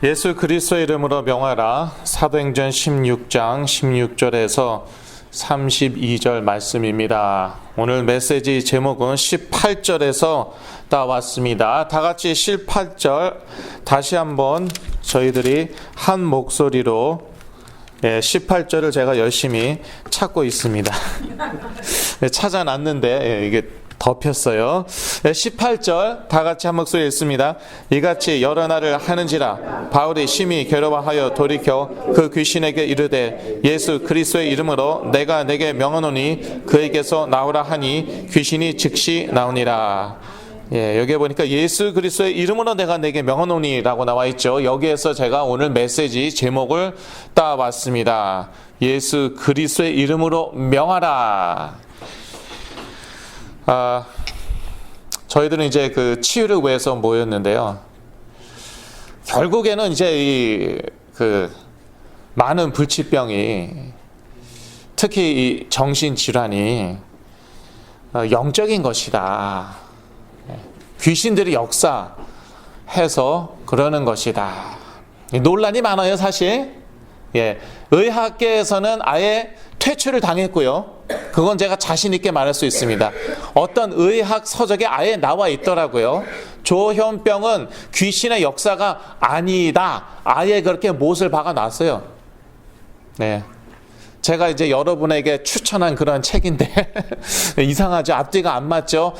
예수 그리스도의 이름으로 명하라. 사도행전 16장 16절에서 32절 말씀입니다. 오늘 메시지 제목은 18절에서 따왔습니다. 다 같이 18절 다시 한번 저희들이 한 목소리로 18절을 제가 열심히 찾고 있습니다. 찾아놨는데 이게 덮였어요. 18절 다 같이 한 목소리 읽습니다. 이같이 여러 날을 하는지라 바울이 심히 괴로워하여 돌이켜 그 귀신에게 이르되 예수 그리스도의 이름으로 내가 내게 명하노니 그에게서 나오라 하니 귀신이 즉시 나오니라. 여기 보니까 예수 그리스도의 이름으로 내가 내게 명하노니 라고 나와 있죠. 여기에서 제가 오늘 메시지 제목을 따왔습니다. 예수 그리스도의 이름으로 명하라. 저희들은 이제 그 치유를 위해서 모였는데요. 결국에는 이제 많은 불치병이, 특히 이 정신질환이 영적인 것이다. 귀신들이 역사해서 그러는 것이다. 논란이 많아요, 사실. 의학계에서는 아예 퇴출을 당했고요. 그건 제가 자신 있게 말할 수 있습니다. 어떤 의학 서적에 아예 나와 있더라고요. 조현병은 귀신의 역사가 아니다. 아예 그렇게 못을 박아놨어요. 제가 이제 여러분에게 추천한 그런 책인데 이상하죠? 앞뒤가 안 맞죠?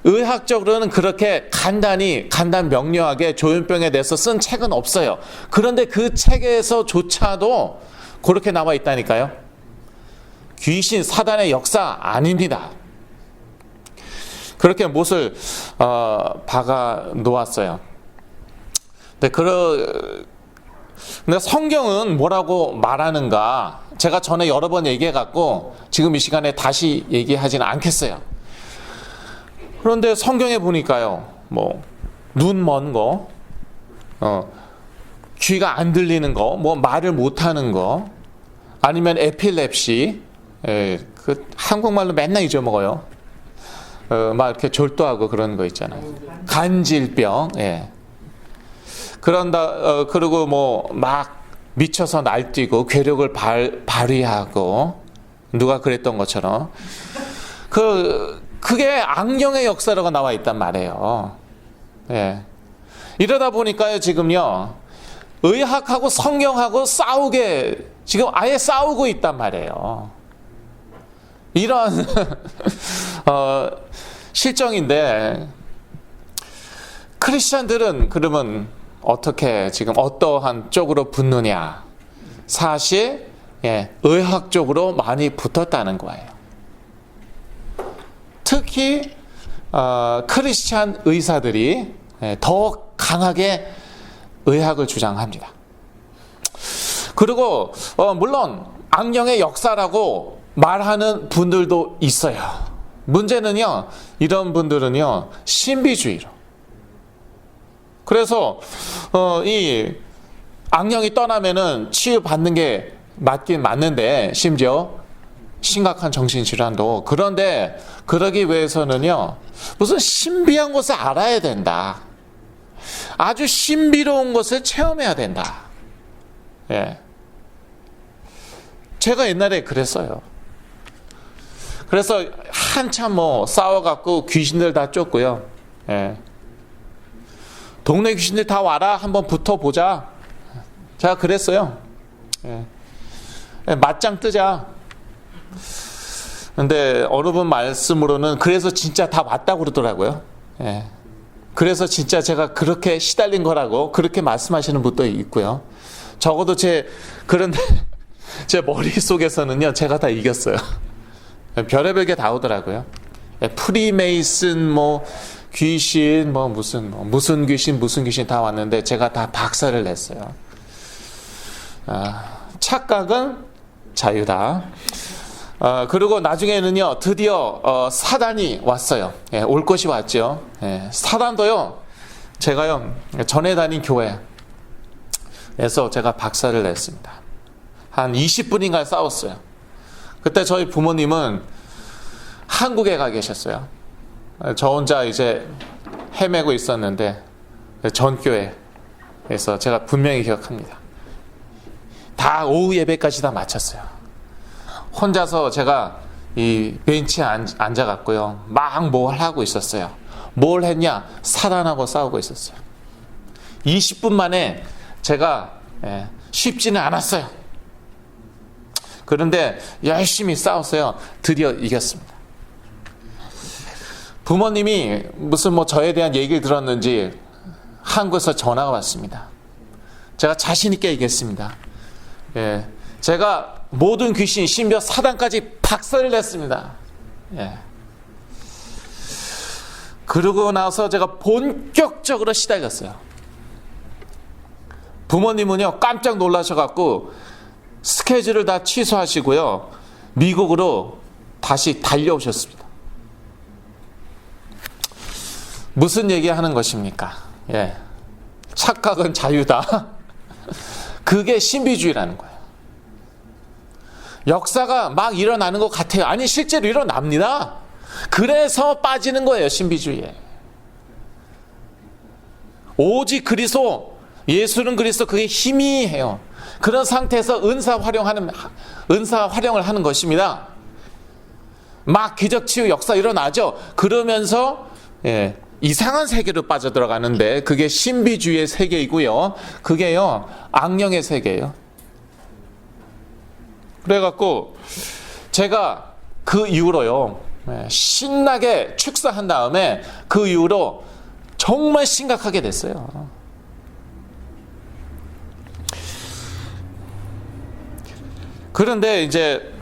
의학적으로는 그렇게 간단 명료하게 조현병에 대해서 쓴 책은 없어요. 그런데 그 책에서조차도 그렇게 나와 있다니까요. 귀신, 사단의 역사 아닙니다. 그렇게 못을 박아 놓았어요. 근데 성경은 뭐라고 말하는가? 제가 전에 여러 번 얘기해갖고 지금 이 시간에 다시 얘기하지는 않겠어요. 그런데 성경에 보니까요, 눈 먼 거, 귀가 안 들리는 거, 말을 못하는 거, 아니면 에필랩시, 그 한국말로 맨날 잊어먹어요. 막 이렇게 졸도하고 그런 거 있잖아요. 간질병, 그리고 막 미쳐서 날뛰고 괴력을 발휘하고 누가 그랬던 것처럼 그게 악령의 역사라고 나와 있단 말이에요. 이러다 보니까요, 지금요, 의학하고 성경하고 지금 아예 싸우고 있단 말이에요. 이런 실정인데, 크리스찬들은 그러면 어떻게 지금 어떠한 쪽으로 붙느냐? 사실 의학 쪽으로 많이 붙었다는 거예요. 특히 크리스찬 의사들이 더 강하게 의학을 주장합니다. 그리고 물론 악령의 역사라고 말하는 분들도 있어요. 문제는요, 이런 분들은요, 신비주의로. 그래서 이 악령이 떠나면은 치유받는 게 맞긴 맞는데, 심지어 심각한 정신질환도. 그런데 그러기 위해서는요, 무슨 신비한 것을 알아야 된다. 아주 신비로운 것을 체험해야 된다. 제가 옛날에 그랬어요. 그래서 한참 싸워갖고 귀신들 다 쫓고요. 동네 귀신들 다 와라, 한번 붙어보자. 제가 그랬어요. 맞짱 뜨자. 근데 어느 분 말씀으로는 그래서 진짜 다 왔다고 그러더라고요. 그래서 진짜 제가 그렇게 시달린 거라고 그렇게 말씀하시는 분도 있고요. 적어도 그런데 제 머릿속에서는요, 제가 다 이겼어요. 별의별 게 다 오더라고요. 프리메이슨, 귀신, 무슨 귀신 다 왔는데 제가 다 박살을 냈어요. 착각은 자유다. 그리고 나중에는요, 드디어 사단이 왔어요. 올 것이 왔죠. 사단도요, 제가요, 전에 다닌 교회에서 제가 박살을 냈습니다. 한 20분인가 싸웠어요. 그때 저희 부모님은 한국에 가 계셨어요. 저 혼자 이제 헤매고 있었는데 전교회 그래서 제가 분명히 기억합니다. 다 오후 예배까지 다 마쳤어요. 혼자서 제가 이 벤치에 앉아갔고요. 막 뭘 하고 있었어요. 뭘 했냐? 사단하고 싸우고 있었어요. 20분 만에 제가 쉽지는 않았어요. 그런데 열심히 싸웠어요. 드디어 이겼습니다. 부모님이 무슨 저에 대한 얘기를 들었는지 한국에서 전화가 왔습니다. 제가 자신 있게 이겼습니다. 제가 모든 귀신, 심지어 사단까지 박살을 냈습니다. 그러고 나서 제가 본격적으로 시달렸어요. 부모님은요 깜짝 놀라셔갖고 스케줄을 다 취소하시고요 미국으로 다시 달려오셨습니다. 무슨 얘기하는 것입니까? 착각은 자유다. 그게 신비주의라는 거예요. 역사가 막 일어나는 것 같아요. 아니 실제로 일어납니다. 그래서 빠지는 거예요. 신비주의에. 오직 그리스도, 예수는 그리스도, 그게 희미해요. 그런 상태에서 은사 활용을 하는 것입니다. 막 기적 치유 역사 일어나죠. 그러면서 이상한 세계로 빠져들어가는데 그게 신비주의의 세계이고요. 그게요 악령의 세계예요. 그래갖고 제가 그 이후로요 신나게 축사한 다음에 그 이후로 정말 심각하게 됐어요. 그런데 이제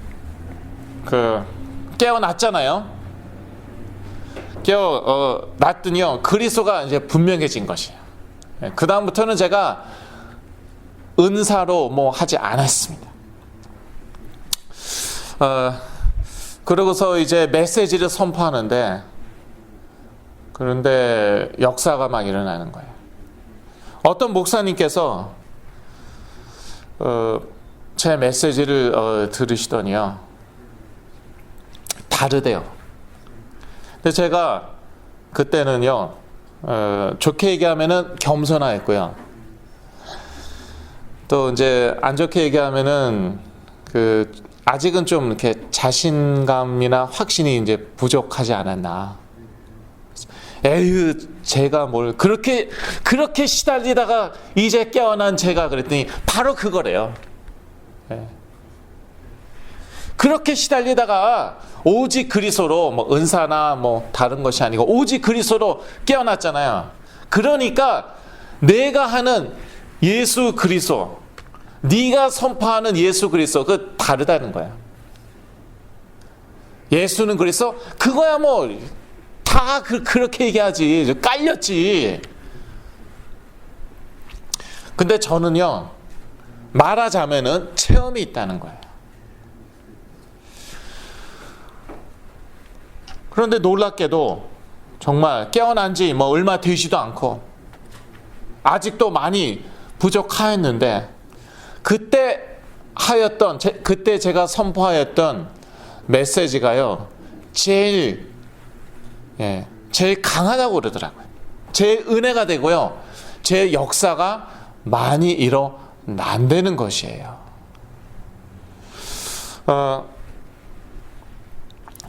깨어났잖아요. 깨어났더니요 그리스도가 이제 분명해진 것이에요. 그 다음부터는 제가 은사로 하지 않았습니다. 그러고서 이제 메시지를 선포하는데 그런데 역사가 막 일어나는 거예요. 어떤 목사님께서 제 메시지를 들으시더니요 다르대요. 근데 제가 그때는요 좋게 얘기하면은 겸손하였고요. 또 이제 안 좋게 얘기하면은 아직은 좀 이렇게 자신감이나 확신이 이제 부족하지 않았나. 에휴, 제가 뭘 그렇게 시달리다가 이제 깨어난 제가 그랬더니 바로 그거래요. 그렇게 시달리다가 오직 그리스도로 은사나 다른 것이 아니고 오직 그리스도로 깨어났잖아요. 그러니까 내가 하는 예수 그리스도, 네가 선포하는 예수 그리스도 그 다르다는 거야. 예수는 그리스도 그거야 다 그렇게 얘기하지. 깔렸지. 근데 저는요 말하자면은 체험이 있다는 거예요. 그런데 놀랍게도 정말 깨어난 지 얼마 되지도 않고 아직도 많이 부족하였는데 그때 제가 선포하였던 메시지가요 제일 강하다고 그러더라고요. 제일 은혜가 되고요 제 역사가 많이 일어난다는 것이에요.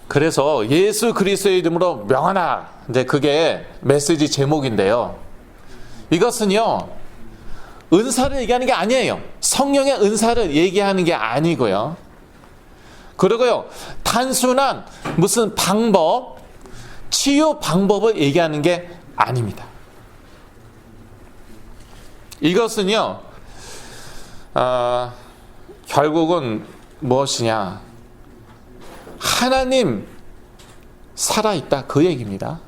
그래서 예수 그리스도의 이름으로 명하나, 이제 그게 메시지 제목인데요. 이것은요 은사를 얘기하는 게 아니에요. 성령의 은사를 얘기하는 게 아니고요. 그리고요 단순한 무슨 방법, 치유 방법을 얘기하는 게 아닙니다. 이것은요 결국은 무엇이냐, 하나님 살아있다 그 얘기입니다.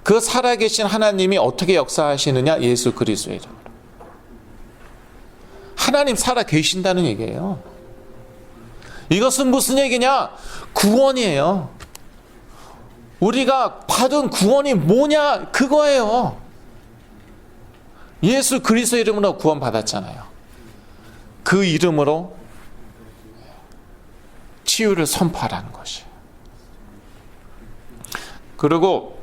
그 살아계신 하나님이 어떻게 역사하시느냐, 예수 그리스도의 이름으로. 하나님 살아계신다는 얘기예요. 이것은 무슨 얘기냐? 구원이에요. 우리가 받은 구원이 뭐냐? 그거예요. 예수 그리스도 이름으로 구원 받았잖아요. 그 이름으로 치유를 선포하라는 것이에요. 그리고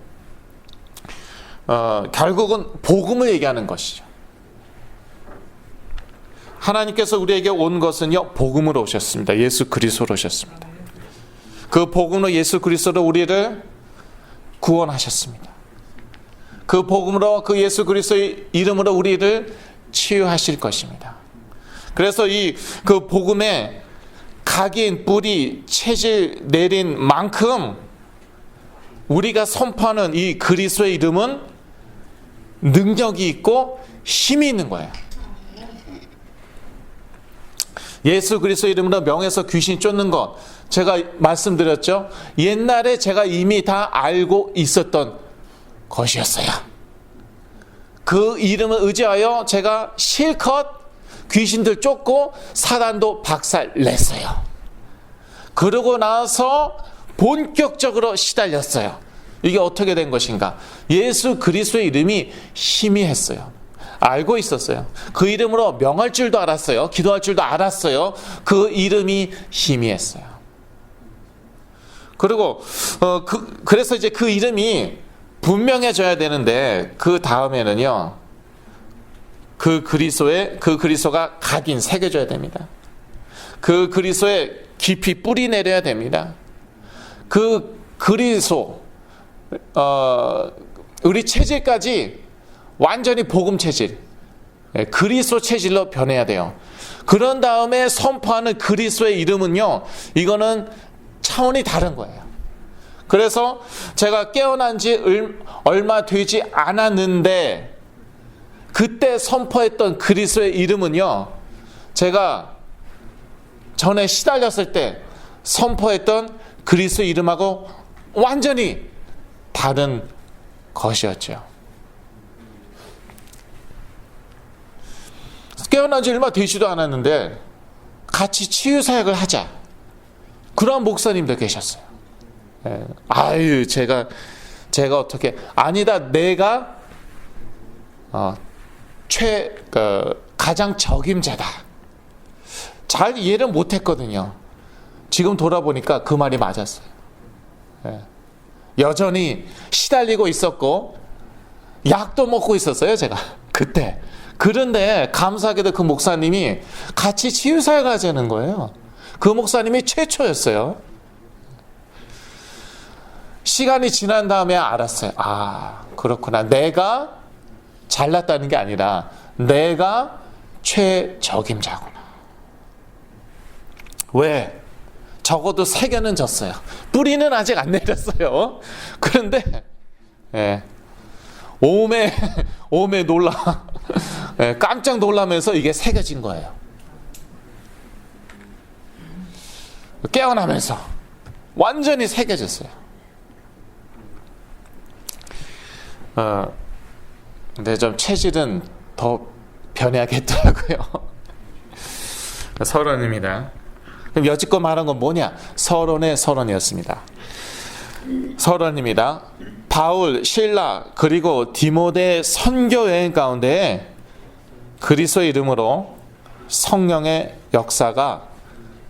결국은 복음을 얘기하는 것이죠. 하나님께서 우리에게 온 것은요, 복음으로 오셨습니다. 예수 그리스도로 오셨습니다. 그 복음으로 예수 그리스도로 우리를 구원하셨습니다. 그 복음으로 그 예수 그리스도의 이름으로 우리를 치유하실 것입니다. 그래서 그 복음에 각인, 뿌리, 체질 내린 만큼 우리가 선포하는 이 그리스도의 이름은 능력이 있고 힘이 있는 거예요. 예수 그리스도의 이름으로 명에서 귀신 쫓는 것, 제가 말씀드렸죠. 옛날에 제가 이미 다 알고 있었던 것이었어요. 그 이름을 의지하여 제가 실컷 귀신들 쫓고 사단도 박살 냈어요. 그러고 나서 본격적으로 시달렸어요. 이게 어떻게 된 것인가? 예수 그리스도의 이름이 희미했어요. 알고 있었어요. 그 이름으로 명할 줄도 알았어요. 기도할 줄도 알았어요. 그 이름이 희미했어요. 그리고 그래서 이제 그 이름이 분명해져야 되는데, 그 다음에는요, 그 그리스도가 각인 새겨져야 됩니다. 그 그리스도에 깊이 뿌리 내려야 됩니다. 그 그리스도 우리 체질까지 완전히 복음 체질, 그리스도 체질로 변해야 돼요. 그런 다음에 선포하는 그리스도의 이름은요, 이거는 차원이 다른 거예요. 그래서 제가 깨어난 지 얼마 되지 않았는데 그때 선포했던 그리스도의 이름은요, 제가 전에 시달렸을 때 선포했던 그리스도의 이름하고 완전히 다른 것이었죠. 깨어난 지 얼마 되지도 않았는데 같이 치유사역을 하자, 그런 목사님도 계셨어요. 아유, 제가 어떻게, 아니다, 내가 가장 적임자다. 잘 이해를 못했거든요. 지금 돌아보니까 그 말이 맞았어요. 여전히 시달리고 있었고 약도 먹고 있었어요, 제가 그때. 그런데 감사하게도 그 목사님이 같이 치유사역을 하자는 거예요. 그 목사님이 최초였어요. 시간이 지난 다음에 알았어요. 아, 그렇구나. 내가 잘났다는 게 아니라 내가 최적임자구나. 왜? 적어도 세견은 졌어요. 뿌리는 아직 안 내렸어요. 그런데 오메 놀라, 깜짝 놀라면서 이게 새겨진 거예요. 깨어나면서 완전히 새겨졌어요. 근데 좀 체질은 더 변해야겠더라고요. 서론입니다. 그럼 여지껏 말한 건 뭐냐? 서론의 서론이었습니다. 서론입니다. 바울, 실라, 그리고 디모데 선교 여행 가운데 그리스도의 이름으로 성령의 역사가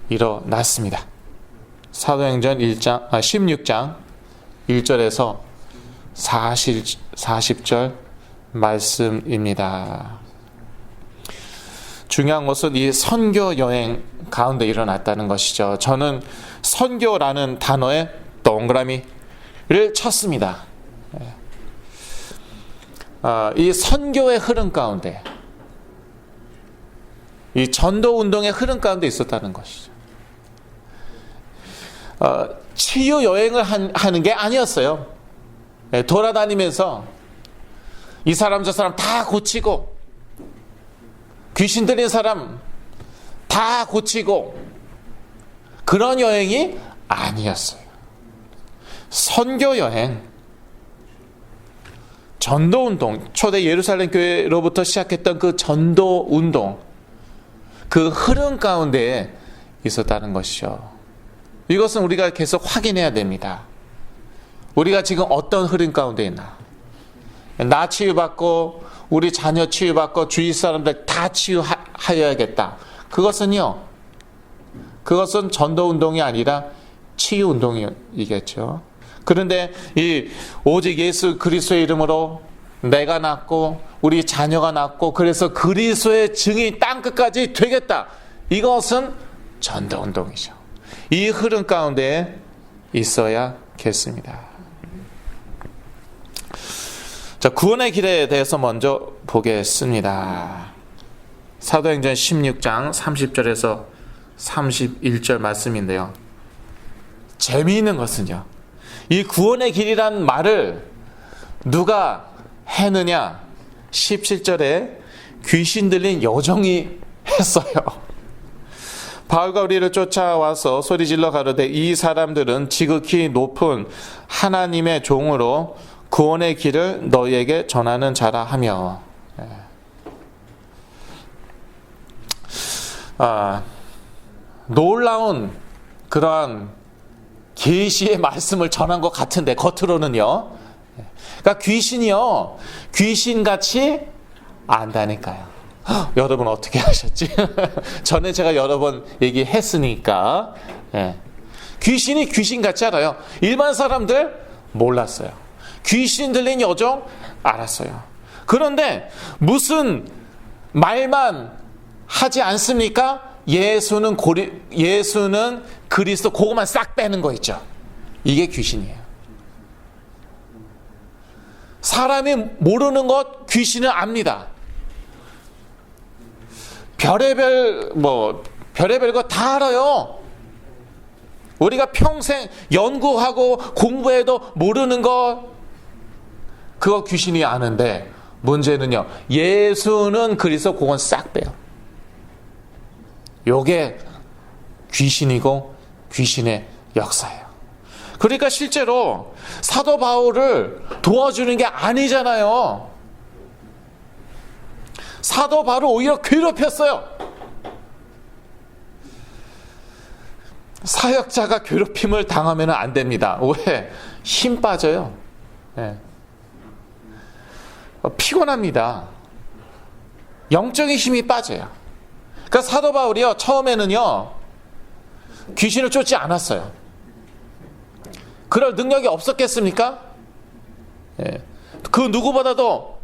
일어났습니다. 사도행전 16장 1절에서 40절 말씀입니다. 중요한 것은 이 선교 여행 가운데 일어났다는 것이죠. 저는 선교라는 단어에 동그라미를 쳤습니다. 이 선교의 흐름 가운데, 이 전도 운동의 흐름 가운데 있었다는 것이죠. 치유 여행을 하는 게 아니었어요. 돌아다니면서 이 사람 저 사람 다 고치고, 귀신 들린 사람 다 고치고, 그런 여행이 아니었어요. 선교 여행, 전도 운동, 초대 예루살렘 교회로부터 시작했던 그 전도 운동, 그 흐름 가운데 있었다는 것이죠. 이것은 우리가 계속 확인해야 됩니다. 우리가 지금 어떤 흐름 가운데 있나? 나 치유받고 우리 자녀 치유받고 주위 사람들 다 치유하여야겠다. 그것은 전도 운동이 아니라 치유 운동이겠죠. 그런데 오직 예수 그리스도의 이름으로 내가 낫고 우리 자녀가 낳고 그래서 그리스도의 증인 땅끝까지 되겠다. 이것은 전도운동이죠. 이 흐름 가운데 있어야겠습니다. 자, 구원의 길에 대해서 먼저 보겠습니다. 사도행전 16장 30절에서 31절 말씀인데요. 재미있는 것은요, 이 구원의 길이란 말을 누가 했느냐? 17절에 귀신 들린 여종이 했어요. 바울과 우리를 쫓아와서 소리질러 가로되 이 사람들은 지극히 높은 하나님의 종으로 구원의 길을 너희에게 전하는 자라 하며, 놀라운 그러한 계시의 말씀을 전한 것 같은데 겉으로는요. 그러니까 귀신이요, 귀신같이 안다니까요. 여러분 어떻게 하셨지? 전에 제가 여러 번 얘기했으니까. 귀신이 귀신같이 알아요. 일반 사람들 몰랐어요. 귀신 들린 여종 알았어요. 그런데 무슨 말만 하지 않습니까? 예수는 그리스도, 그거만 싹 빼는 거 있죠. 이게 귀신이에요. 사람이 모르는 것 귀신은 압니다. 별의별 거 다 알아요. 우리가 평생 연구하고 공부해도 모르는 거, 그거 귀신이 아는데, 문제는요, 예수는 그리스도, 그건 싹 빼요. 요게 귀신이고 귀신의 역사예요. 그러니까 실제로 사도 바울을 도와주는 게 아니잖아요. 사도 바울을 오히려 괴롭혔어요. 사역자가 괴롭힘을 당하면 안 됩니다. 왜? 힘 빠져요. 피곤합니다. 영적인 힘이 빠져요. 그러니까 사도 바울이요, 처음에는요, 귀신을 쫓지 않았어요. 그럴 능력이 없었겠습니까? 그 누구보다도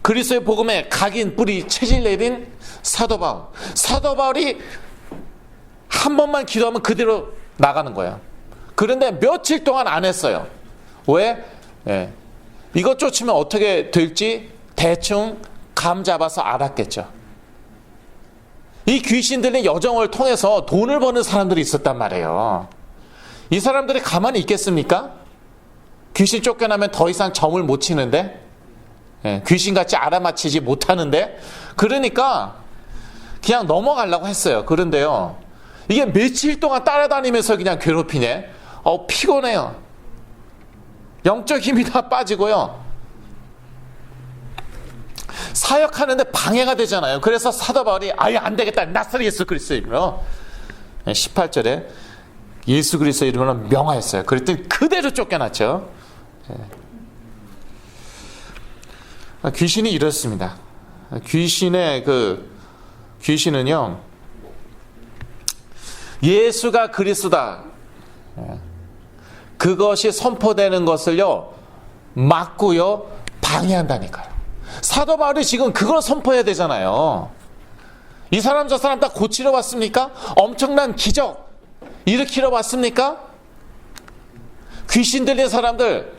그리스도의 복음에 각인 뿌리 체질 내린 사도 바울. 사도 바울이 한 번만 기도하면 그대로 나가는 거예요. 그런데 며칠 동안 안 했어요. 왜? 이거 쫓으면 어떻게 될지 대충 감 잡아서 알았겠죠. 이 귀신 들린 여정을 통해서 돈을 버는 사람들이 있었단 말이에요. 이 사람들이 가만히 있겠습니까? 귀신 쫓겨나면 더 이상 점을 못 치는데, 귀신같이 알아맞히지 못하는데, 그러니까 그냥 넘어가려고 했어요. 그런데요, 이게 며칠 동안 따라다니면서 그냥 괴롭히네. 피곤해요. 영적 힘이 다 빠지고요, 사역하는데 방해가 되잖아요. 그래서 사도 바울이 아예 안 되겠다, 나사렛 예수 그리스도 이름으로 18절에 예수 그리스도 이름으로 명하였어요. 그랬더니 그대로 쫓겨났죠. 귀신이 이렇습니다. 귀신은요, 예수가 그리스도다, 그것이 선포되는 것을요 막고요 방해한다니까요. 사도 바울이 지금 그걸 선포해야 되잖아요. 이 사람 저 사람 다 고치러 왔습니까? 엄청난 기적 일으키러 왔습니까? 귀신 들린 사람들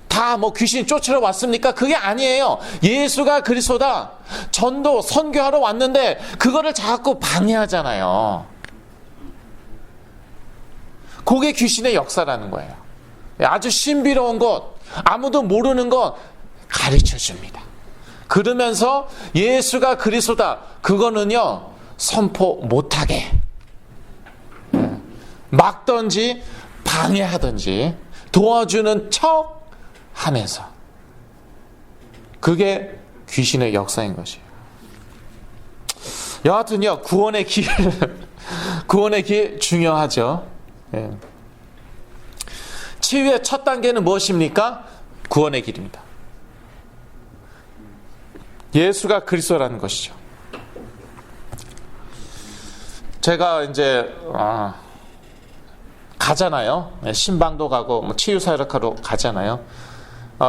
다 귀신 쫓으러 왔습니까? 그게 아니에요. 예수가 그리스도다, 전도 선교하러 왔는데 그거를 자꾸 방해하잖아요. 그게 귀신의 역사라는 거예요. 아주 신비로운 것, 아무도 모르는 것 가르쳐 줍니다. 그러면서 예수가 그리스도다, 그거는요 선포 못하게 막든지 방해하든지 도와주는 척 하면서, 그게 귀신의 역사인 것이에요. 여하튼요, 구원의 길 중요하죠. 치유의 첫 단계는 무엇입니까? 구원의 길입니다. 예수가 그리스도라는 것이죠. 제가 이제 가잖아요. 신방도 가고 치유사역하러 가잖아요.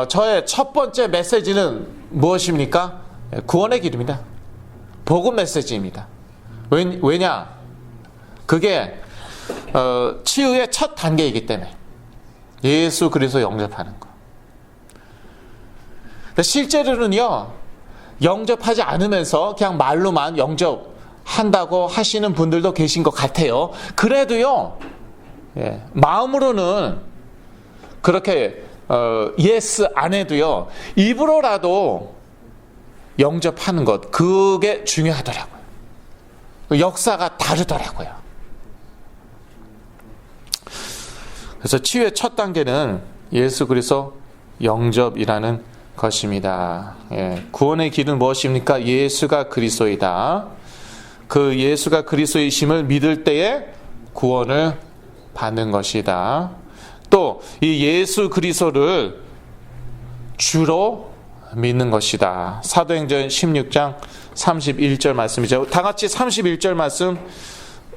저의 첫 번째 메시지는 무엇입니까? 구원의 길입니다. 복음 메시지입니다. 왜냐? 그게 치유의 첫 단계이기 때문에 예수 그리스도 영접하는 거. 실제로는요, 영접하지 않으면서 그냥 말로만 영접한다고 하시는 분들도 계신 것 같아요. 그래도요, 마음으로는 그렇게 예스 안 해도요, 입으로라도 영접하는 것, 그게 중요하더라고요. 역사가 다르더라고요. 그래서 치유의 첫 단계는 예수 그리스도 영접이라는 것입니다. 구원의 길은 무엇입니까? 예수가 그리스도이다. 그 예수가 그리스도이심을 믿을 때에 구원을 받는 것이다. 또 이 예수 그리스도를 주로 믿는 것이다. 사도행전 16장 31절 말씀이죠. 다 같이 31절 말씀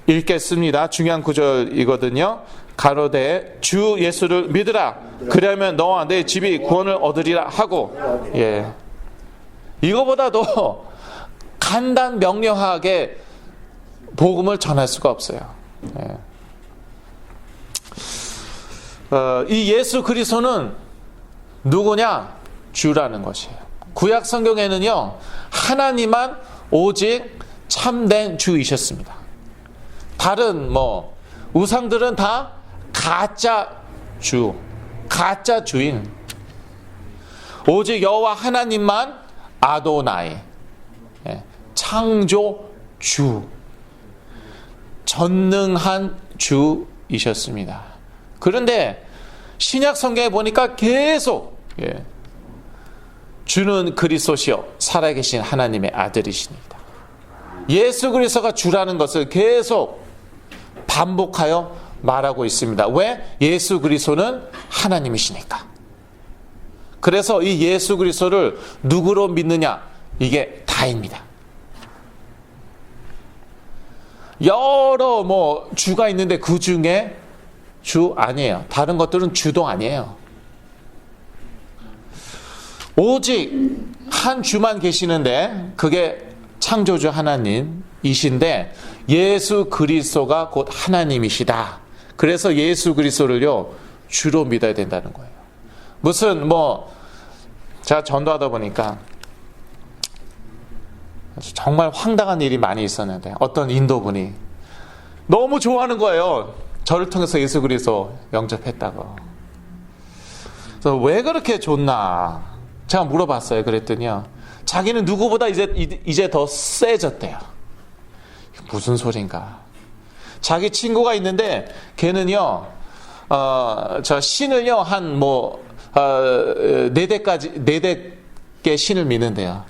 읽겠습니다. 중요한 구절이거든요. 가로되 주 예수를 믿으라. 그러면 너와 내 집이 구원을 얻으리라 하고, 이거보다도 간단 명료하게 복음을 전할 수가 없어요. 이 예수 그리스도는 누구냐? 주라는 것이에요. 구약 성경에는요, 하나님만 오직 참된 주이셨습니다. 다른 우상들은 다 가짜 주, 가짜 주인. 오직 여호와 하나님만 아도나이, 창조 주, 전능한 주이셨습니다. 그런데 신약 성경에 보니까 계속 주는 그리스도시요 살아계신 하나님의 아들이십니다. 예수 그리스도가 주라는 것을 계속 반복하여 말하고 있습니다. 왜? 예수 그리스도는 하나님이시니까. 그래서 이 예수 그리스도를 누구로 믿느냐? 이게 다입니다. 여러 주가 있는데 그 중에 주 아니에요. 다른 것들은 주도 아니에요. 오직 한 주만 계시는데 그게 창조주 하나님이신데 예수 그리스도가 곧 하나님이시다. 그래서 예수 그리스도를요 주로 믿어야 된다는 거예요. 무슨 제가 전도하다 보니까 정말 황당한 일이 많이 있었는데 어떤 인도분이 너무 좋아하는 거예요. 저를 통해서 예수 그리스도 영접했다고. 그래서 왜 그렇게 좋나 제가 물어봤어요. 그랬더니요, 자기는 누구보다 이제 더 세졌대요. 무슨 소린가? 자기 친구가 있는데 걔는요, 저 신을요 한 4대 신을 믿는데요.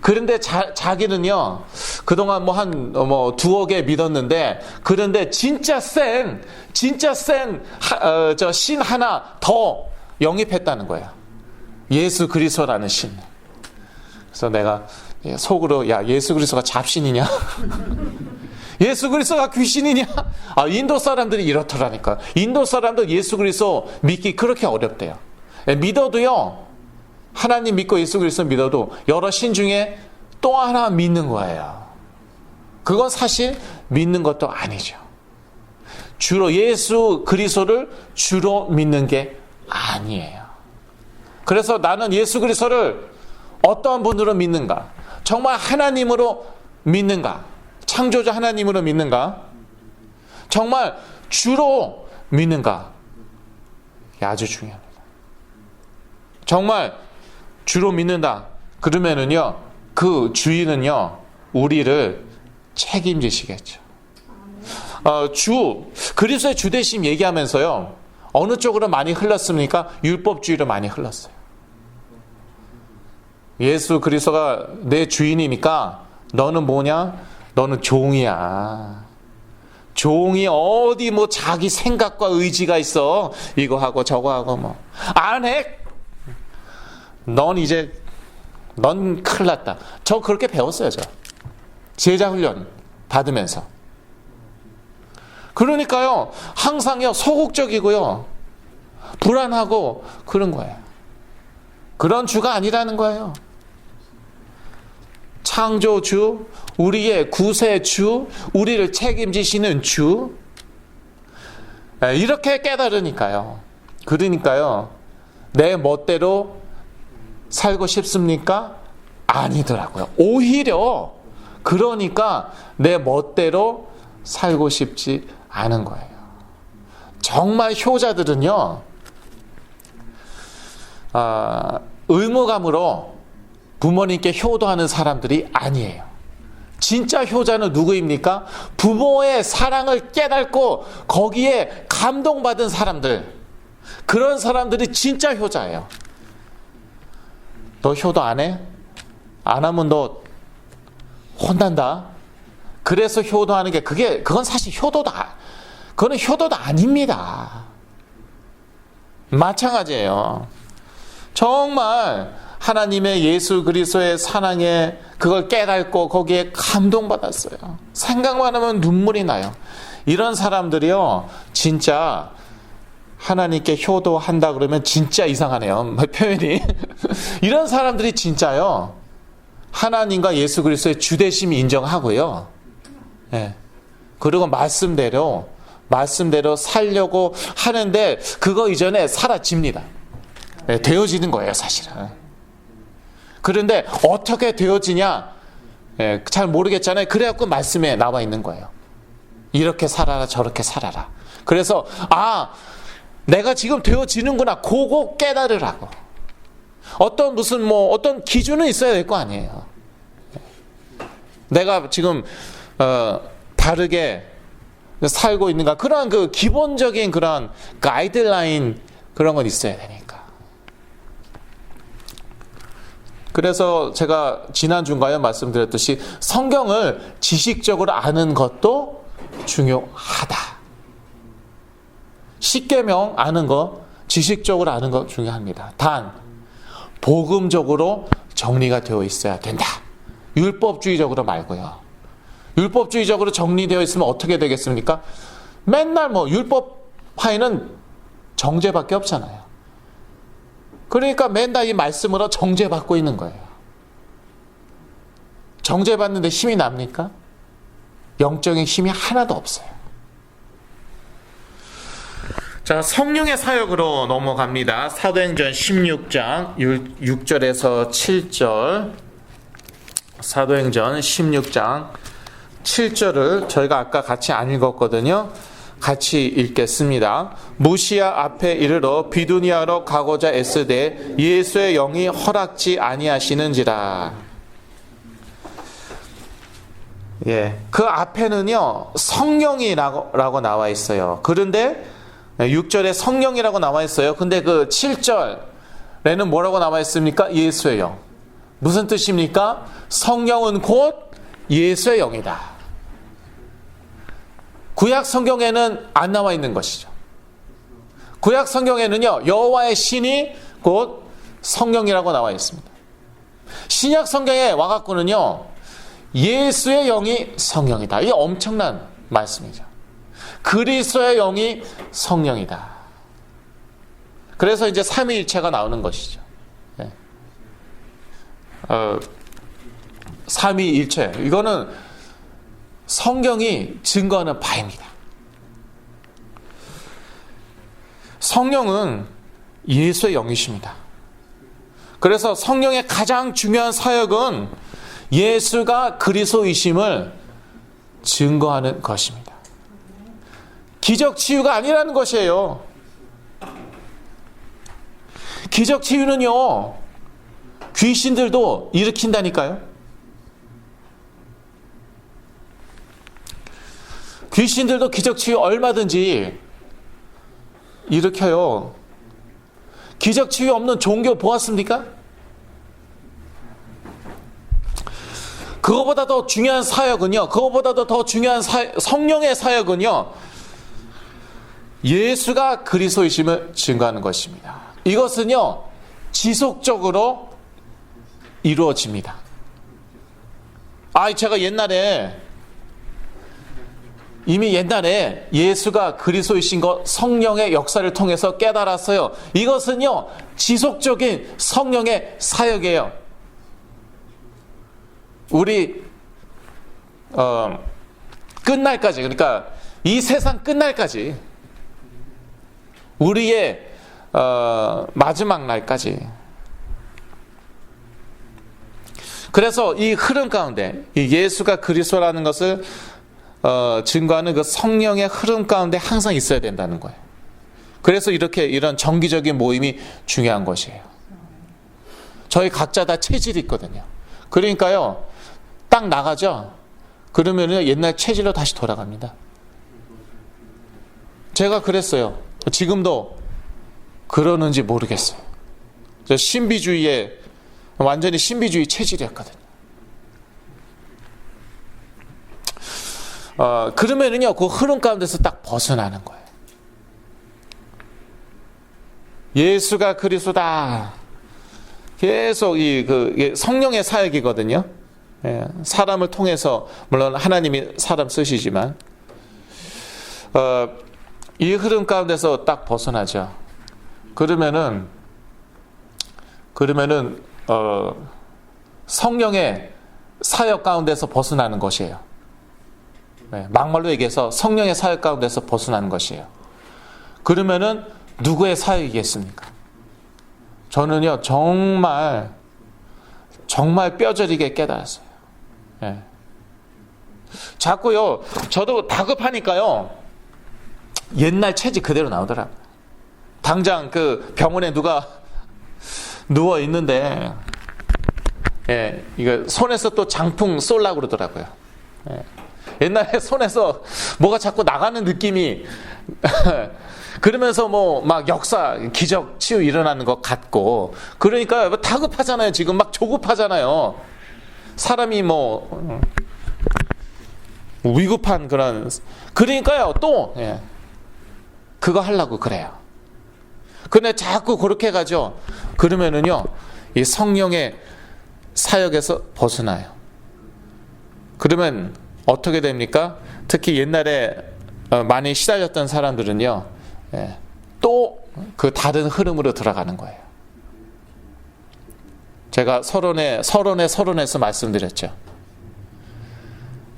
그런데 자기는요 그동안 한 두어 개 믿었는데, 그런데 진짜 센 저 신 하나 더 영입했다는 거예요. 예수 그리스도라는 신. 그래서 내가 속으로, 야, 예수 그리스도가 잡신이냐? 예수 그리스도가 귀신이냐? 인도 사람들이 이렇더라니까. 인도 사람들 예수 그리스도 믿기 그렇게 어렵대요. 믿어도요, 하나님 믿고 예수 그리스도 믿어도 여러 신 중에 또 하나 믿는 거예요. 그건 사실 믿는 것도 아니죠. 주로 예수 그리스도를 주로 믿는 게 아니에요. 그래서 나는 예수 그리스도를 어떠한 분으로 믿는가? 정말 하나님으로 믿는가? 창조주 하나님으로 믿는가? 정말 주로 믿는가? 이게 아주 중요합니다. 정말 주로 믿는다. 그러면은요, 그 주인은요, 우리를 책임지시겠죠. 그리스도의 주대심 얘기하면서요, 어느 쪽으로 많이 흘렀습니까? 율법주의로 많이 흘렀어요. 예수 그리스도가 내 주인이니까 너는 뭐냐? 너는 종이야. 종이 어디 자기 생각과 의지가 있어. 이거 하고 저거 하고 안 해. 넌 큰일 났다. 저 그렇게 배웠어요. 저 제자 훈련 받으면서. 그러니까요, 항상요 소극적이고요, 불안하고 그런 거예요. 그런 주가 아니라는 거예요. 창조주, 우리의 구세주, 우리를 책임지시는 주, 이렇게 깨달으니까요. 그러니까요, 내 멋대로 살고 싶습니까? 아니더라고요. 오히려 그러니까 내 멋대로 살고 싶지 않은 거예요. 정말 효자들은요, 의무감으로 부모님께 효도하는 사람들이 아니에요. 진짜 효자는 누구입니까? 부모의 사랑을 깨닫고 거기에 감동받은 사람들, 그런 사람들이 진짜 효자예요. 너 효도 안 해? 안 하면 너 혼난다. 그래서 효도하는 게 그건 사실 그거는 효도도 아닙니다. 마찬가지예요. 정말 하나님의 예수 그리스도의 사랑에 그걸 깨닫고 거기에 감동받았어요. 생각만 하면 눈물이 나요. 이런 사람들이요, 진짜 하나님께 효도한다 그러면 진짜 이상하네요, 표현이. 이런 사람들이 진짜요, 하나님과 예수 그리스도의 주되심이 인정하고요, 예, 그리고 말씀대로 살려고 하는데 그거 이전에 사라집니다. 예, 되어지는 거예요, 사실은. 그런데 어떻게 되어지냐, 예, 잘 모르겠잖아요. 그래갖고 말씀에 나와 있는 거예요. 이렇게 살아라, 저렇게 살아라. 그래서 내가 지금 되어지는구나, 그거 깨달으라고. 어떤 기준은 있어야 될 거 아니에요. 내가 지금 바르게 살고 있는가, 그런 그 기본적인 그런 가이드라인, 그런 건 있어야 되니까. 그래서 제가 지난주인가요 말씀드렸듯이 성경을 지식적으로 아는 것도 중요하다. 십계명 아는 거, 지식적으로 아는 거 중요합니다. 단 복음적으로 정리가 되어 있어야 된다. 율법주의적으로 말고요. 율법주의적으로 정리되어 있으면 어떻게 되겠습니까? 맨날 율법파에는 정죄밖에 없잖아요. 그러니까 맨날 이 말씀으로 정죄받고 있는 거예요. 정죄받는데 힘이 납니까? 영적인 힘이 하나도 없어요. 자, 성령의 사역으로 넘어갑니다. 사도행전 16장 6절에서 7절. 사도행전 16장 7절을 저희가 아까 같이 안 읽었거든요. 같이 읽겠습니다. 무시아 앞에 이르러 비두니아로 가고자 애쓰되 예수의 영이 허락지 아니하시는지라. 예, 그 앞에는요 성령이라고 나와 있어요. 그런데 6절에 성령이라고 나와 있어요. 근데 그 7절에는 뭐라고 나와 있습니까? 예수의 영. 무슨 뜻입니까? 성령은 곧 예수의 영이다. 구약 성경에는 안 나와 있는 것이죠. 구약 성경에는요 여호와의 신이 곧 성령이라고 나와 있습니다. 신약 성경에 와갖고는요 예수의 영이 성령이다. 이게 엄청난 말씀이죠. 그리스도의 영이 성령이다. 그래서 이제 삼위일체가 나오는 것이죠. 네. 삼위일체, 이거는 성경이 증거하는 바입니다. 성령은 예수의 영이십니다. 그래서 성령의 가장 중요한 사역은 예수가 그리스도이심을 증거하는 것입니다. 기적 치유가 아니라는 것이에요. 기적 치유는요 귀신들도 일으킨다니까요. 귀신들도 기적 치유 얼마든지 일으켜요. 기적 치유 없는 종교 보았습니까? 그거보다 더 중요한 사역은요, 그거보다 더 중요한 성령의 사역은요, 예수가 그리스도이심을 증거하는 것입니다. 이것은요 지속적으로 이루어집니다. 제가 이미 옛날에 예수가 그리스도이신 것 성령의 역사를 통해서 깨달았어요. 이것은요 지속적인 성령의 사역이에요. 우리 끝날까지, 그러니까 이 세상 끝날까지, 우리의 마지막 날까지. 그래서 이 흐름 가운데, 이 예수가 그리스도라는 것을 증거하는 그 성령의 흐름 가운데 항상 있어야 된다는 거예요. 그래서 이런 정기적인 모임이 중요한 것이에요. 저희 각자 다 체질이 있거든요. 그러니까요, 딱 나가죠? 그러면 옛날 체질로 다시 돌아갑니다. 제가 그랬어요. 지금도 그러는지 모르겠어요. 저 완전히 신비주의 체질이었거든요. 그러면은요, 그 흐름 가운데서 딱 벗어나는 거예요. 예수가 그리스도다. 계속 성령의 사역이거든요. 예, 사람을 통해서, 물론 하나님이 사람 쓰시지만, 이 흐름 가운데서 딱 벗어나죠. 그러면은 성령의 사역 가운데서 벗어나는 것이에요. 네, 막말로 얘기해서 성령의 사역 가운데서 벗어나는 것이에요. 그러면은 누구의 사역이겠습니까? 저는요, 정말 뼈저리게 깨달았어요. 네. 자꾸요, 저도 다급하니까요, 옛날 체질 그대로 나오더라고요. 당장 그 병원에 누가 누워 있는데, 예, 이거 손에서 또 장풍 쏠라고 그러더라고요. 예. 옛날에 손에서 뭐가 자꾸 나가는 느낌이 그러면서 막 역사, 기적, 치유 일어나는 것 같고, 그러니까 다급하잖아요. 지금 막 조급하잖아요. 사람이 위급한 그러니까요, 또, 예, 그거 하려고 그래요. 근데 자꾸 그렇게 가죠. 그러면은요, 이 성령의 사역에서 벗어나요. 그러면 어떻게 됩니까? 특히 옛날에 많이 시달렸던 사람들은요, 예, 또 그 다른 흐름으로 들어가는 거예요. 제가 서론에서 말씀드렸죠.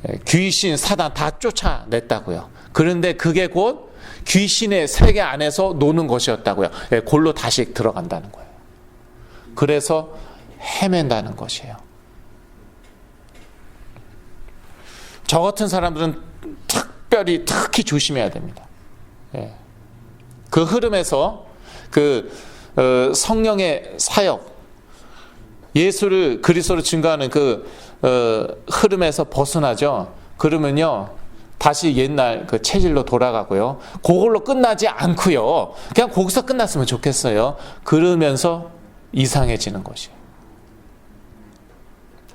예, 귀신, 사단 다 쫓아냈다고요. 그런데 그게 곧 귀신의 세계 안에서 노는 것이었다고요. 예, 골로 다시 들어간다는 거예요. 그래서 헤맨다는 것이에요. 저 같은 사람들은 특히 조심해야 됩니다. 예. 그 흐름에서 성령의 사역, 예수를 그리스도로 증거하는 흐름에서 벗어나죠. 그러면요, 다시 옛날 그 체질로 돌아가고요. 그걸로 끝나지 않고요. 그냥 거기서 끝났으면 좋겠어요. 그러면서 이상해지는 것이에요.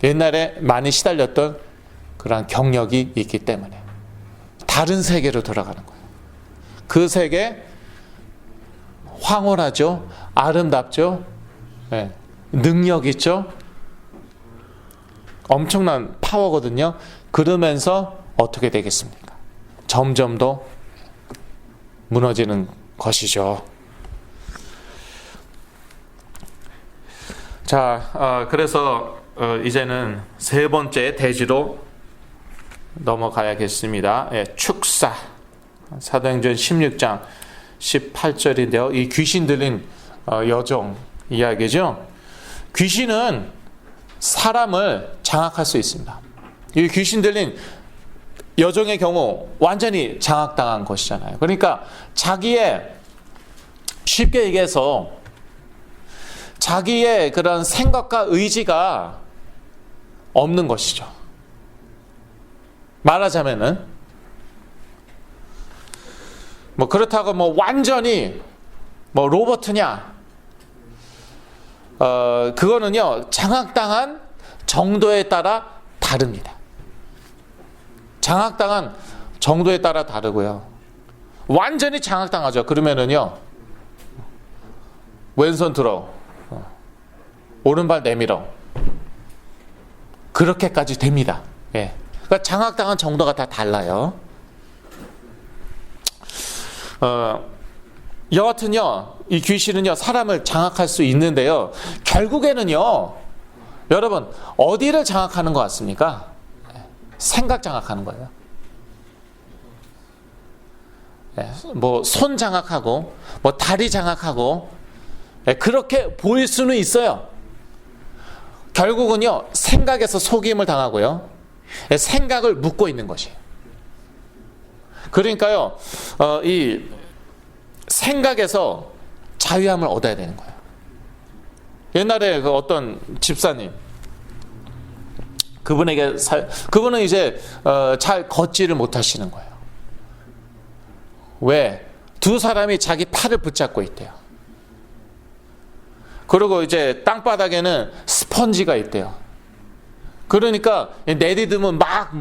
옛날에 많이 시달렸던 그런 경력이 있기 때문에 다른 세계로 돌아가는 거예요. 그 세계 황홀하죠. 아름답죠. 네. 능력 있죠. 엄청난 파워거든요. 그러면서 어떻게 되겠습니까? 점점 더 무너지는 것이죠. 자, 그래서 이제는 세 번째 대지로 넘어가야겠습니다. 예, 축사. 사도행전 16장 18절인데요. 이 귀신 들린 여종 이야기죠. 귀신은 사람을 장악할 수 있습니다. 이 귀신 들린 여종의 경우 완전히 장악당한 것이잖아요. 그러니까 쉽게 얘기해서 자기의 그런 생각과 의지가 없는 것이죠. 말하자면은 그렇다고 완전히 로버트냐, 그거는요, 장악당한 정도에 따라 다릅니다. 장악당한 정도에 따라 다르고요. 완전히 장악당하죠. 그러면은요, 왼손 들어, 오른발 내밀어, 그렇게까지 됩니다. 예. 그러니까 장악당한 정도가 다 달라요. 여하튼요, 이 귀신은요, 사람을 장악할 수 있는데요, 결국에는요, 여러분, 어디를 장악하는 것 같습니까? 생각 장악하는 거예요. 뭐 손 장악하고 뭐 다리 장악하고 그렇게 보일 수는 있어요. 결국은요, 생각에서 속임을 당하고요, 생각을 묶고 있는 것이에요. 그러니까요, 이 생각에서 자유함을 얻어야 되는 거예요. 옛날에 그 어떤 집사님, 그분은 이제 잘 걷지를 못하시는 거예요. 왜? 두 사람이 자기 팔을 붙잡고 있대요. 그리고 이제 땅바닥에는 스펀지가 있대요. 그러니까 내디디면 막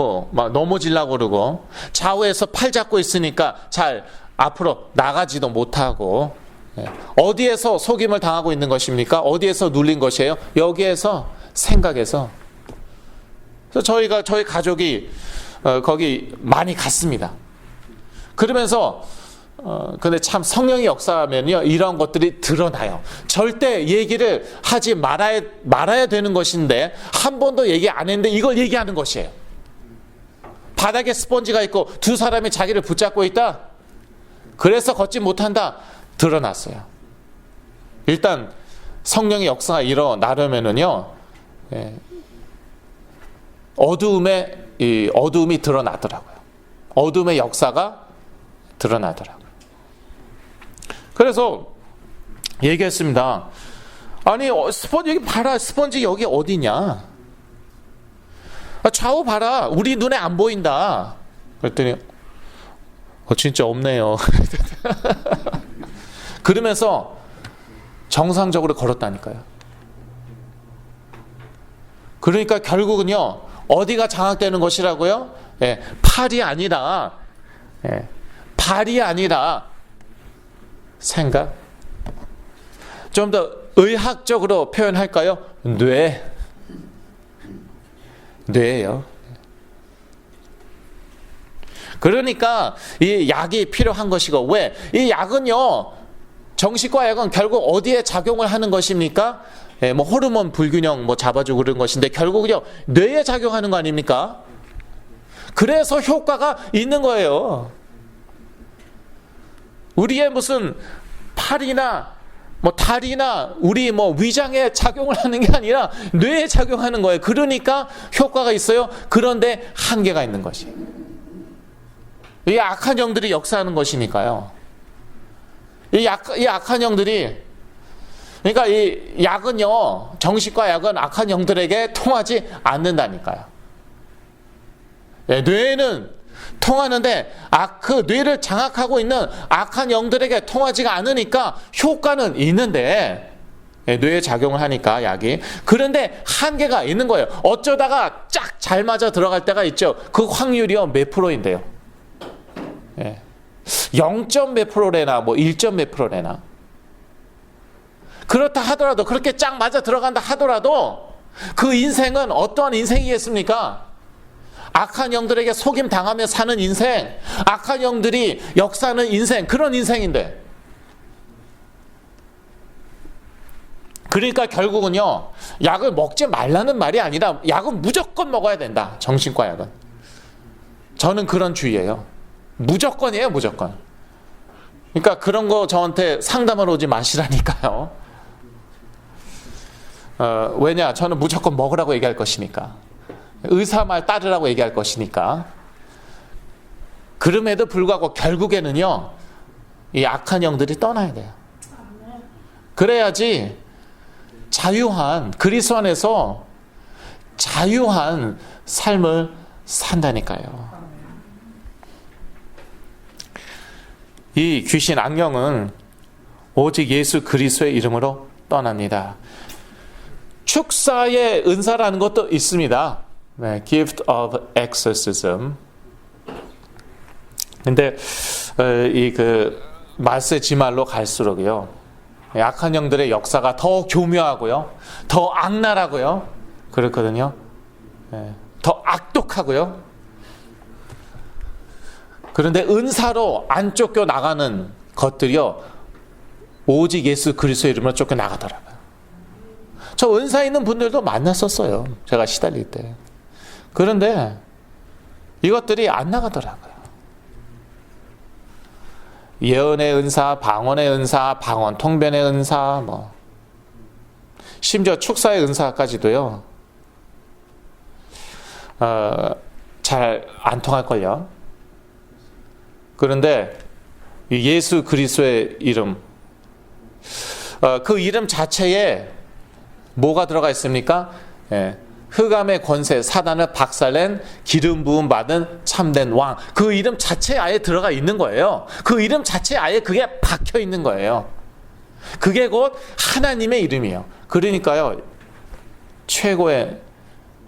넘어지려고 그러고, 좌우에서 팔 잡고 있으니까 잘 앞으로 나가지도 못하고, 어디에서 속임을 당하고 있는 것입니까? 어디에서 눌린 것이에요? 여기에서, 생각에서. 그래서 저희 가족이 거기 많이 갔습니다. 그러면서 근데 참 성령의 역사면요, 이런 것들이 드러나요. 절대 얘기를 하지 말아야 되는 것인데 한 번도 얘기 안 했는데 이걸 얘기하는 것이에요. 바닥에 스펀지가 있고 두 사람이 자기를 붙잡고 있다. 그래서 걷지 못한다. 드러났어요. 일단 성령의 역사가 일어나려면은요, 어두움이 드러나더라고요. 어둠의 역사가 드러나더라고요. 그래서 얘기했습니다. 아니, 스펀지 여기 봐라. 스펀지 여기 어디냐? 좌우 봐라. 우리 눈에 안 보인다. 그랬더니 진짜 없네요. 그러면서 정상적으로 걸었다니까요. 그러니까 결국은요, 어디가 장악되는 것이라고요? 팔이 아니라, 발이 아니라 생각. 좀 더 의학적으로 표현할까요? 뇌예요. 그러니까 이 약이 필요한 것이고, 왜? 이 약은요, 정신과 약은 결국 어디에 작용을 하는 것입니까? 뭐 호르몬 불균형 잡아주고 그런 것인데 결국은요, 뇌에 작용하는 거 아닙니까? 그래서 효과가 있는 거예요. 우리의 무슨 팔이나 다리나 우리 위장에 작용을 하는 게 아니라 뇌에 작용하는 거예요. 그러니까 효과가 있어요. 그런데 한계가 있는 것이. 이 악한 영들이 역사하는 것이니까요. 이 악한 영들이, 그러니까 이 약은요, 정신과 약은 악한 영들에게 통하지 않는다니까요. 뇌에는 통하는데 그 뇌를 장악하고 있는 악한 영들에게 통하지가 않으니까 효과는 있는데, 뇌에 작용을 하니까 약이. 그런데 한계가 있는 거예요. 어쩌다가 쫙 잘 맞아 들어갈 때가 있죠. 그 확률이요, 몇 프로인데요. 0. 몇 프로래나 1. 몇 프로래나. 그렇다 하더라도, 그렇게 쫙 맞아 들어간다 하더라도 그 인생은 어떠한 인생이겠습니까? 악한 영들에게 속임 당하며 사는 인생, 악한 영들이 역사하는 인생, 그런 인생인데. 그러니까 결국은요, 약을 먹지 말라는 말이 아니라 약은 무조건 먹어야 된다. 정신과 약은. 저는 그런 주의예요. 무조건이에요, 무조건. 그러니까 그런 거 저한테 상담하러 오지 마시라니까요. 왜냐? 저는 무조건 먹으라고 얘기할 것이니까. 의사 말 따르라고 얘기할 것이니까. 그럼에도 불구하고 결국에는요, 이 악한 영들이 떠나야 돼요. 그래야지 자유한, 그리스도 안에서 자유한 삶을 산다니까요. 이 귀신 악령은 오직 예수 그리스도의 이름으로 떠납니다. 축사의 은사라는 것도 있습니다. Gift of exorcism. 근데 이 말세 지말로 갈수록요, 악한 영들의 역사가 더 교묘하고요, 더 악랄하고요, 그렇거든요. 더 악독하고요. 그런데 은사로 안 쫓겨 나가는 것들이요, 오직 예수 그리스도의 이름으로 쫓겨 나가더라고요. 저 은사 있는 분들도 만났었어요. 제가 시달릴 때. 그런데 이것들이 안 나가더라고요. 예언의 은사, 방언의 은사, 방언 통변의 은사, 심지어 축사의 은사까지도요. 잘 안 통할걸요. 그런데 예수 그리스도의 이름, 그 이름 자체에 뭐가 들어가 있습니까? 흑암의 권세, 사단을 박살낸 기름 부음 받은 참된 왕. 그 이름 자체에 아예 들어가 있는 거예요. 그 이름 자체에 아예 그게 박혀 있는 거예요. 그게 곧 하나님의 이름이에요. 그러니까요, 최고의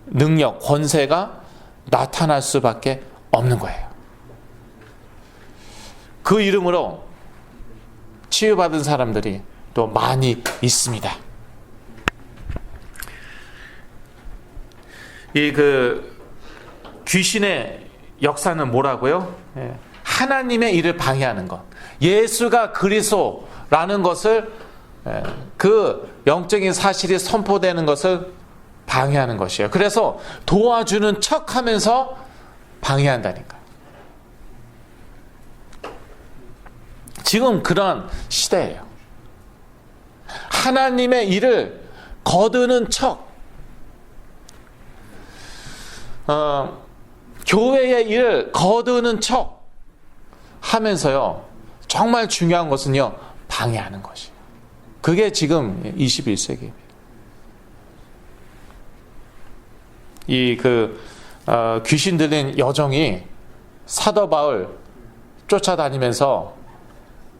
능력, 권세가 나타날 수밖에 없는 거예요. 그 이름으로 치유받은 사람들이 또 많이 있습니다. 귀신의 역사는 뭐라고요? 하나님의 일을 방해하는 것. 예수가 그리스도라는 것을, 그 영적인 사실이 선포되는 것을 방해하는 것이에요. 그래서 도와주는 척 하면서 방해한다니까. 지금 그런 시대예요. 하나님의 일을 거두는 척, 교회의 일을 거두는 척 하면서요, 정말 중요한 것은요, 방해하는 것이에요. 그게 지금 21세기입니다. 귀신 들린 여종이 사도 바울 쫓아다니면서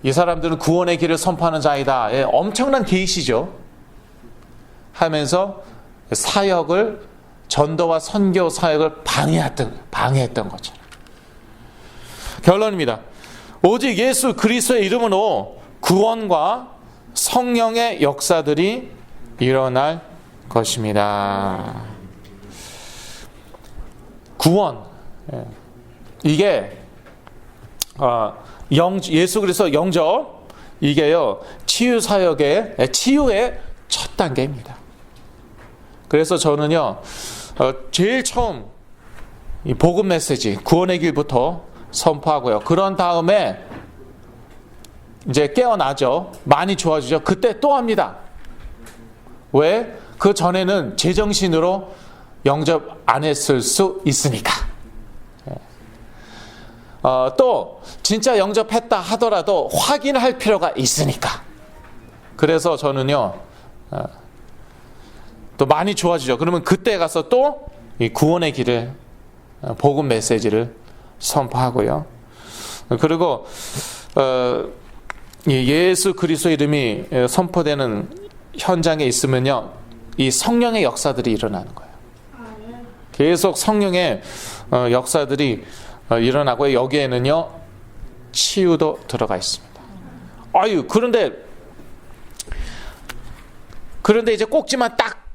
이 사람들은 구원의 길을 선포하는 자이다. 엄청난 계시죠. 하면서 사역을, 전도와 선교 사역을 방해했던 거죠. 결론입니다. 오직 예수 그리스도의 이름으로 구원과 성령의 역사들이 일어날 것입니다. 구원, 이게 예수 그리스도 영접, 이게요, 치유 사역의, 치유의 첫 단계입니다. 그래서 저는요, 제일 처음 이 복음 메시지, 구원의 길부터 선포하고요. 그런 다음에 이제 깨어나죠. 많이 좋아지죠. 그때 또 합니다. 왜? 그 전에는 제정신으로 영접 안 했을 수 있으니까. 또 진짜 영접했다 하더라도 확인할 필요가 있으니까. 그래서 저는요, 또 많이 좋아지죠. 그러면 그때 가서 또 이 구원의 길을, 복음 메시지를 선포하고요. 그리고 예수 그리스도 이름이 선포되는 현장에 있으면요, 이 성령의 역사들이 일어나는 거예요. 계속 성령의 역사들이 일어나고, 여기에는요, 치유도 들어가 있습니다. 그런데 이제 꼭지만 딱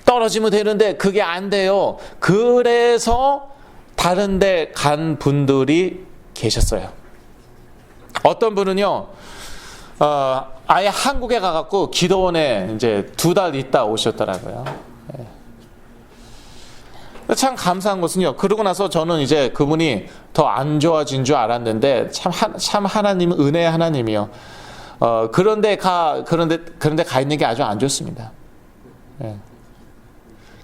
떨어지면 되는데 그게 안 돼요. 그래서 다른 데 간 분들이 계셨어요. 어떤 분은요, 아예 한국에 가갖고 기도원에 이제 2달 있다 오셨더라고요. 참 감사한 것은요, 그러고 나서 저는 이제 그분이 더 안 좋아진 줄 알았는데, 참 하나님은 은혜의 하나님이요. 그런데 가 있는 게 아주 안 좋습니다.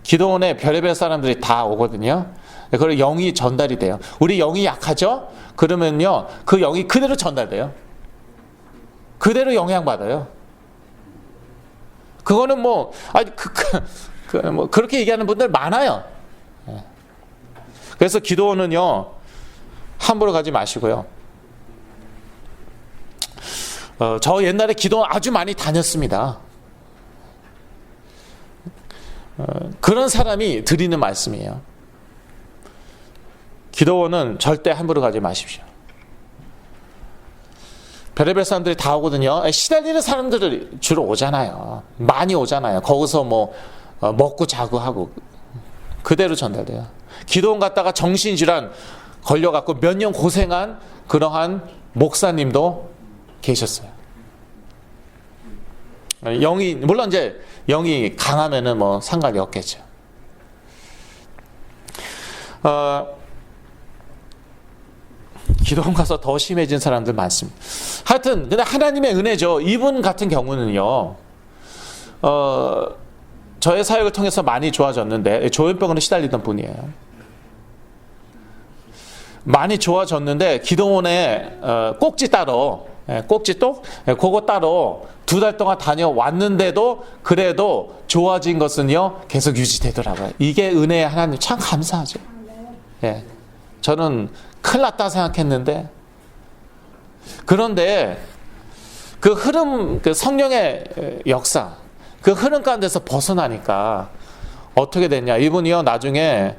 기도원에 별의별 사람들이 다 오거든요. 그리고 영이 전달이 돼요. 우리 영이 약하죠? 그러면요, 그 영이 그대로 전달돼요. 그대로 영향받아요. 그거는 그렇게 얘기하는 분들 많아요. 그래서 기도원은요, 함부로 가지 마시고요. 저 옛날에 기도원 아주 많이 다녔습니다. 그런 사람이 드리는 말씀이에요. 기도원은 절대 함부로 가지 마십시오. 별의별 사람들이 다 오거든요. 시달리는 사람들이 주로 오잖아요. 많이 오잖아요. 거기서 먹고 자고 하고 그대로 전달돼요. 기도원 갔다가 정신질환 걸려갖고 몇 년 고생한 그러한 목사님도 계셨어요. 물론 이제 영이 강하면은 뭐 상관이 없겠죠. 기도원 가서 더 심해진 사람들 많습니다. 하여튼 근데 하나님의 은혜죠. 이분 같은 경우는요, 저의 사역을 통해서 많이 좋아졌는데, 조현병으로 시달리던 분이에요. 많이 좋아졌는데 기도원에 꼭지 따로, 그거 따로 2달 동안 다녀왔는데도 그래도 좋아진 것은요 계속 유지되더라고요. 이게 은혜의 하나님 참 감사하죠. 예, 저는 큰일 났다 생각했는데, 그런데 그 흐름, 그 성령의 역사, 그 흐름 가운데서 벗어나니까 어떻게 됐냐, 이분이요 나중에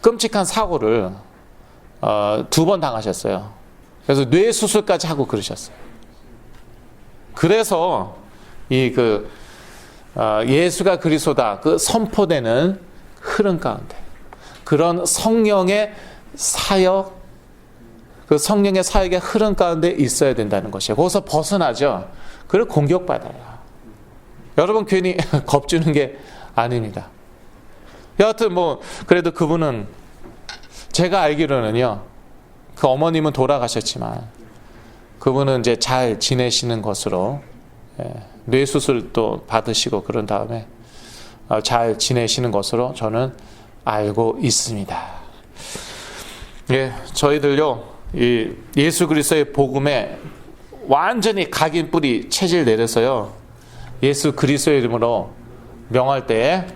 끔찍한 사고를 2번 당하셨어요. 그래서 뇌 수술까지 하고 그러셨어요. 그래서 예수가 그리스도다 그 선포되는 흐름 가운데, 그런 성령의 사역, 그 성령의 사역의 흐름 가운데 있어야 된다는 것이에요. 거기서 벗어나죠. 그걸 공격받아요. 여러분 괜히 겁주는 게 아닙니다. 여하튼 뭐 그래도 그분은, 제가 알기로는요, 그 어머님은 돌아가셨지만 그분은 이제 잘 지내시는 것으로, 뇌 수술도 받으시고 그런 다음에 잘 지내시는 것으로 저는 알고 있습니다. 예, 저희들요 이 예수 그리스도의 복음에 완전히 각인 뿌리 체질 내려서요, 예수 그리스도의 이름으로 명할 때에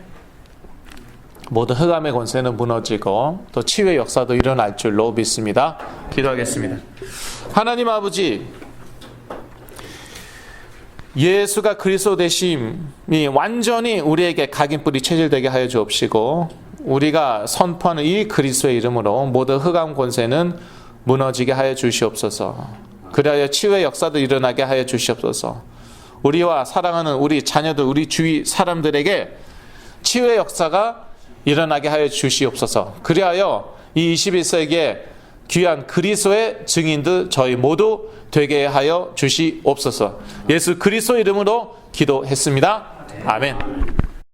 모든 흑암의 권세는 무너지고 또 치유의 역사도 일어날 줄로 믿습니다. 기도하겠습니다. 하나님 아버지, 예수가 그리스도 되심이 완전히 우리에게 각인 뿌리 체질되게 하여 주옵시고, 우리가 선포하는 이 그리스도의 이름으로 모든 흑암 권세는 무너지게 하여 주시옵소서. 그리하여 치유의 역사도 일어나게 하여 주시옵소서. 우리와 사랑하는 우리 자녀들, 우리 주위 사람들에게 치유의 역사가 일어나게 하여 주시옵소서. 그리하여 이 21세기에 귀한 그리스도의 증인들 저희 모두 되게 하여 주시옵소서. 예수 그리스도 이름으로 기도했습니다. 아멘.